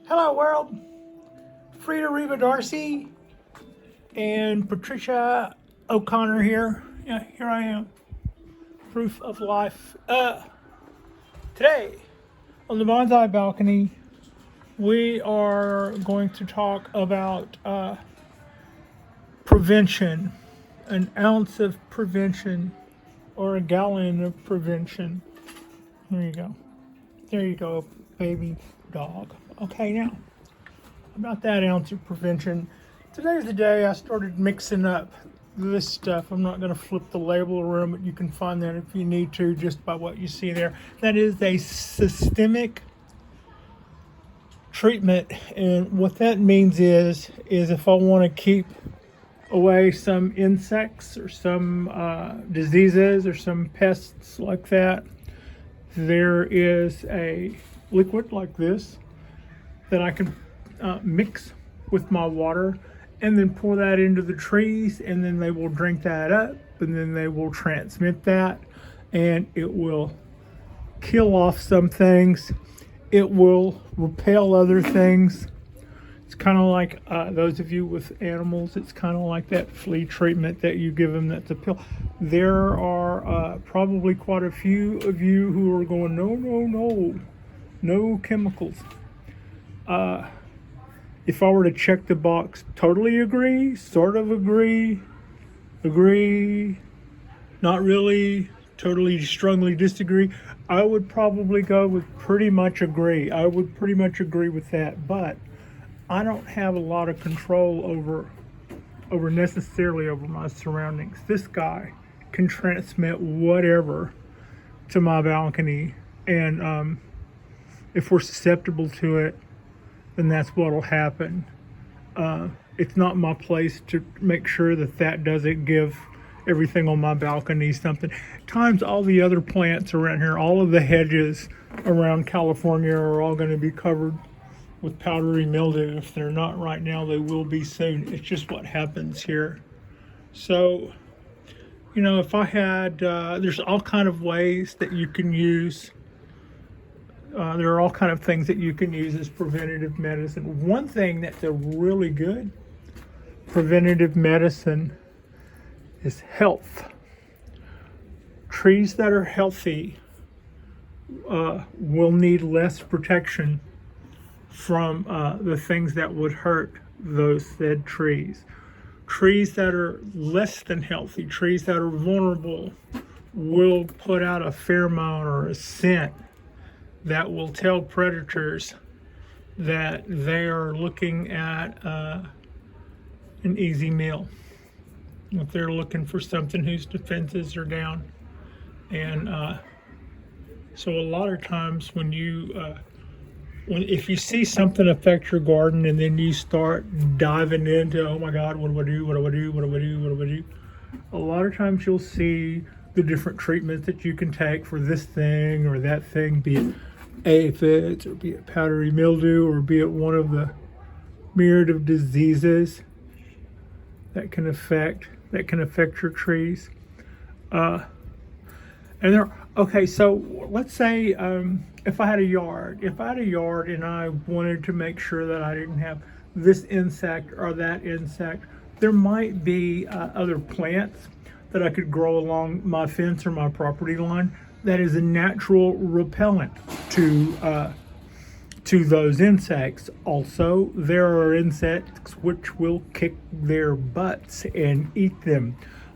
Hello world, Frida Reba Darcy and Patricia O'Connor here. Yeah, here I am. Proof of life. Today on the Bonsai Balcony, we are going to talk about prevention. An ounce of prevention or a gallon of prevention. There you go. There you go, baby dog. Okay, now, about that ounce of prevention. Today's the day I started mixing up this stuff. I'm not going to flip the label around, but you can find that if you need to, just by what you see there. That is a systemic treatment, and what that means is if I want to keep away some insects or some diseases or some pests like that, there is a liquid like this that I can mix with my water and then pour that into the trees, and then they will drink that up, and then they will transmit that, and it will kill off some things. It will repel other things. It's kind of like those of you with animals, it's kind of like that flea treatment that you give them that's a pill. There are probably quite a few of you who are going, no chemicals. If I were to check the box, totally agree, sort of agree, not really, totally strongly disagree, I would probably go with pretty much agree. I would pretty much agree with that, but I don't have a lot of control over necessarily over my surroundings. This guy can transmit whatever to my balcony, and if we're susceptible to it, then that's what'll happen. It's not my place to make sure that doesn't give everything on my balcony something. Times all the other plants around here, all of the hedges around California are all going to be covered with powdery mildew. If they're not right now, they will be soon. It's just what happens here. So, you know, if I had, there's all kind of ways that you can use. There are all kind of things that you can use as preventative medicine. One thing that's a really good preventative medicine is health. Trees that are healthy will need less protection from the things that would hurt those said trees. Trees that are less than healthy, trees that are vulnerable, will put out a pheromone or a scent that will tell predators that they are looking at an easy meal. If they're looking for something whose defenses are down. And so a lot of times when if you see something affect your garden and then you start diving into, oh my God, what do I do? A lot of times you'll see the different treatments that you can take for this thing or that thing, be it aphids or be it powdery mildew or be it one of the myriad of diseases that can affect your trees. So let's say if I had a yard and I wanted to make sure that I didn't have this insect or that insect, there might be other plants that I could grow along my fence or my property line that is a natural repellent to those insects. Also, there are insects which will kick their butts and eat them,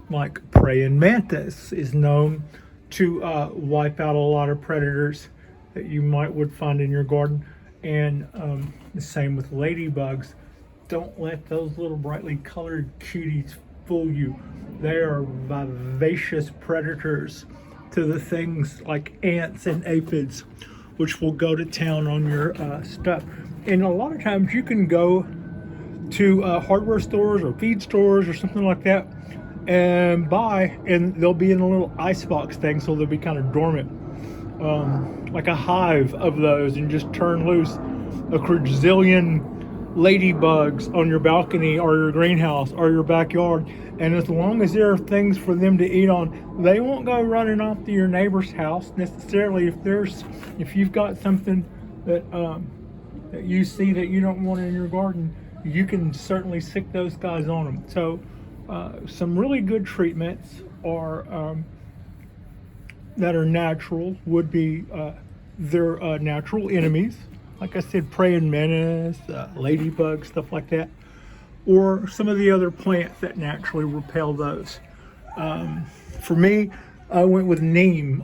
like Praying Mantis is known to wipe out a lot of predators that you would find in your garden. And the same with ladybugs. Don't let those little brightly colored cuties fool you. They are vivacious predators to the things like ants and aphids, which will go to town on your stuff. And a lot of times you can go to hardware stores or feed stores or something like that and buy, and they'll be in a little icebox thing, so they'll be kind of dormant, like a hive of those, and just turn loose a quadrillion ladybugs on your balcony or your greenhouse or your backyard, and as long as there are things for them to eat on, they won't go running off to your neighbor's house necessarily. If you've got something that that you see that you don't want in your garden, you can certainly sick those guys on them. So some really good treatments are that are natural would be their natural enemies. Like I said, Praying Mantis, Ladybugs, stuff like that. Or some of the other plants that naturally repel those. For me, I went with neem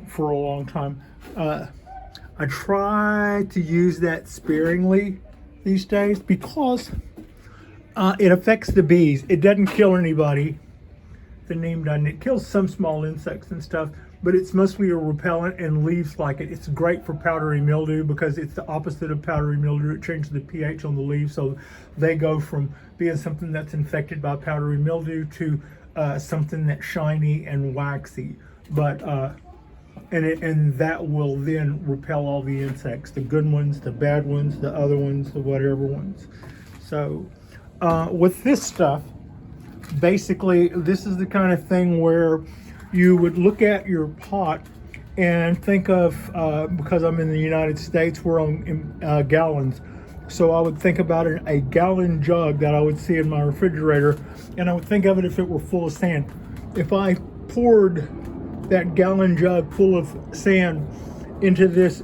for a long time. I try to use that sparingly these days because it affects the bees. It doesn't kill anybody. The neem doesn't. It kills some small insects and stuff, but it's mostly a repellent, and leaves like it. It's great for powdery mildew because it's the opposite of powdery mildew. It changes the pH on the leaves, so they go from being something that's infected by powdery mildew to something that's shiny and waxy. But and that will then repel all the insects, the good ones, the bad ones, the other ones, the whatever ones. So with this stuff, basically, this is the kind of thing where you would look at your pot and think of, because I'm in the United States, we're on gallons. So I would think about a gallon jug that I would see in my refrigerator, and I would think of it if it were full of sand. If I poured that gallon jug full of sand into this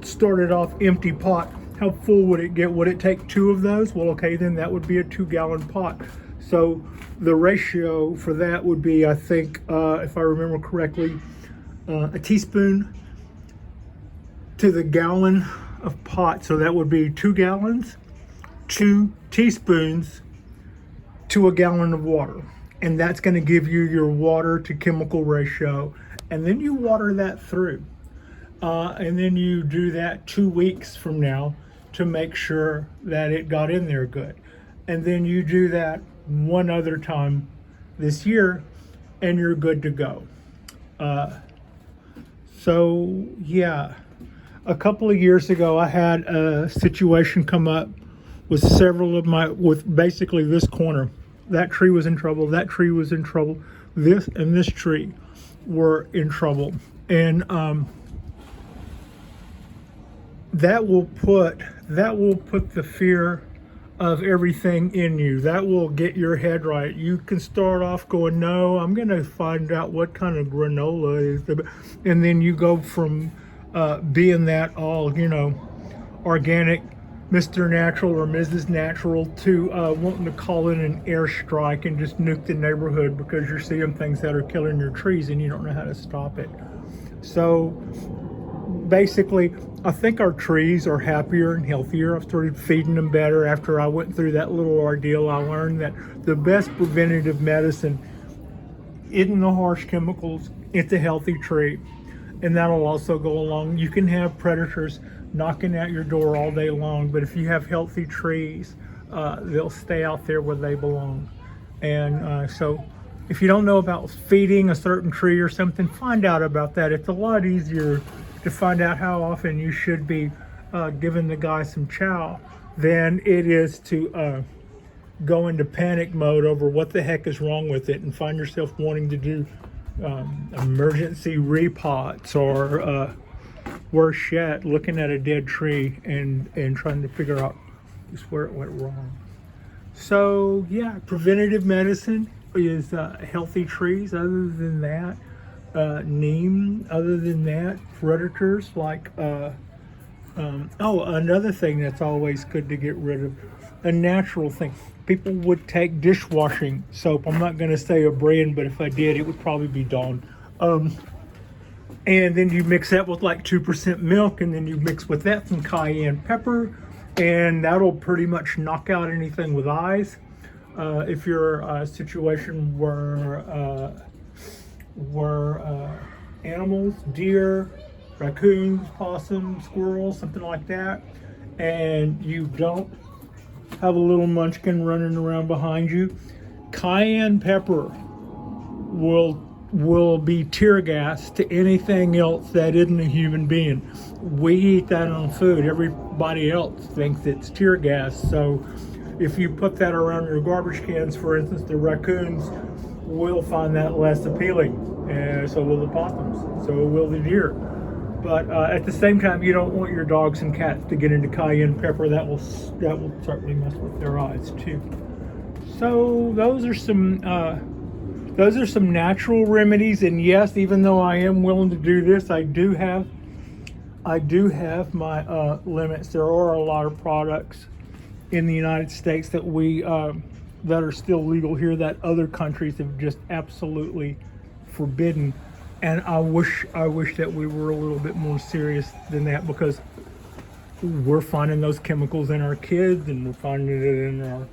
started off empty pot, how full would it get? Would it take 2 of those? Well, okay, then that would be a 2-gallon pot. So the ratio for that would be, I think, if I remember correctly, a teaspoon to the gallon of pot. So that would be 2 gallons, 2 teaspoons to a gallon of water. And that's going to give you your water to chemical ratio. And then you water that through. And then you do that 2 weeks from now to make sure that it got in there good. And then you do that one other time this year, and you're good to go. So yeah, a couple of years ago, I had a situation come up with with basically this corner. That tree was in trouble. That tree was in trouble. This and this tree were in trouble, and that will put the fear of everything in you. That will get your head right. You can start off going, no, I'm going to find out what kind of granola is, and then you go from being that all, organic Mr. Natural or Mrs. Natural to wanting to call in an airstrike and just nuke the neighborhood because you're seeing things that are killing your trees and you don't know how to stop it. So basically, I think our trees are happier and healthier. I've started feeding them better. After I went through that little ordeal, I learned that the best preventative medicine isn't the harsh chemicals, it's a healthy tree. And that'll also go along. You can have predators knocking at your door all day long, but if you have healthy trees, they'll stay out there where they belong. And so if you don't know about feeding a certain tree or something, find out about that. It's a lot easier to find out how often you should be giving the guy some chow than it is to go into panic mode over what the heck is wrong with it and find yourself wanting to do emergency repots or worse yet, looking at a dead tree and trying to figure out just where it went wrong. So yeah, preventative medicine is healthy trees. Other than that, neem. Other than that, predators like another thing that's always good to get rid of, a natural thing. People would take dishwashing soap. I'm not going to say a brand, but if I did, it would probably be Dawn. And then you mix that with like 2% milk, and then you mix with that some cayenne pepper, and that'll pretty much knock out anything with eyes. If you're a situation where animals, deer, raccoons, possums, squirrels, something like that, and you don't have a little munchkin running around behind you, cayenne pepper will be tear gas to anything else that isn't a human being. We eat that on food. Everybody else thinks it's tear gas. So if you put that around your garbage cans, for instance, the raccoons will find that less appealing. And so will the possums. So will the deer. But at the same time, you don't want your dogs and cats to get into cayenne pepper. That will certainly mess with their eyes too. So those are some natural remedies. And yes, even though I am willing to do this, I do have my limits. There are a lot of products in the United States that that are still legal here that other countries have just absolutely forbidden. And I wish that we were a little bit more serious than that, because we're finding those chemicals in our kids, and we're finding it in our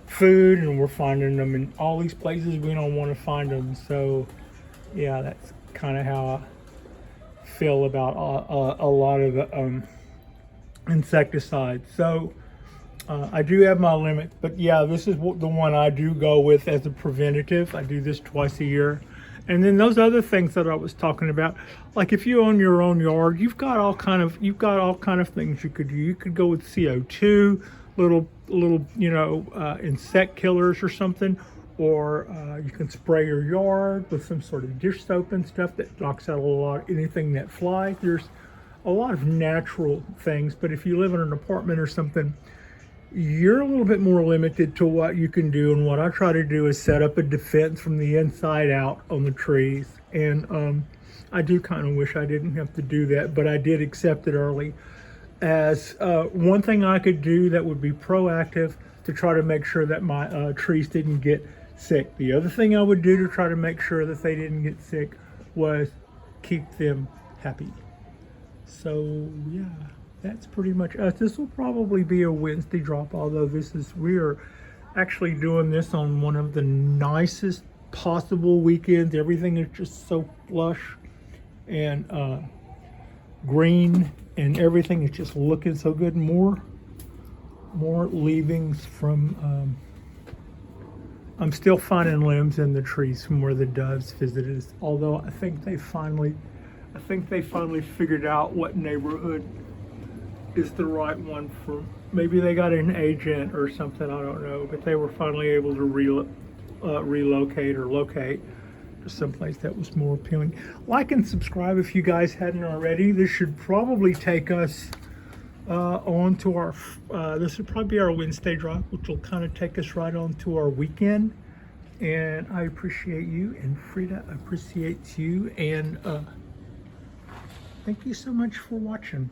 food, and we're finding them in all these places we don't want to find them. So yeah, that's kind of how I feel about a lot of the insecticides. So I do have my limits, but yeah, this is the one I do go with as a preventative. I do this twice a year. And then those other things that I was talking about, like if you own your own yard, you've got all kind of things you could do. You could go with CO2, little insect killers or something, or you can spray your yard with some sort of dish soap and stuff that knocks out anything that flies. There's a lot of natural things, but if you live in an apartment or something, you're a little bit more limited to what you can do. And what I try to do is set up a defense from the inside out on the trees. And I do kind of wish I didn't have to do that, but I did accept it early as one thing I could do that would be proactive to try to make sure that my trees didn't get sick. The other thing I would do to try to make sure that they didn't get sick was keep them happy. So yeah, that's pretty much us. This will probably be a Wednesday drop, although we are actually doing this on one of the nicest possible weekends. Everything is just so lush and green, and everything is just looking so good. More leavings from I'm still finding limbs in the trees from where the doves visited us, although I think they finally figured out what neighborhood is the right one for. Maybe they got an agent or something, I don't know, but they were finally able to relocate or locate to someplace that was more appealing. Like and subscribe if you guys hadn't already. This should probably take us on to our this would probably be our Wednesday drop, which will kind of take us right on to our weekend. And I appreciate you, and Frida appreciates you, and thank you so much for watching.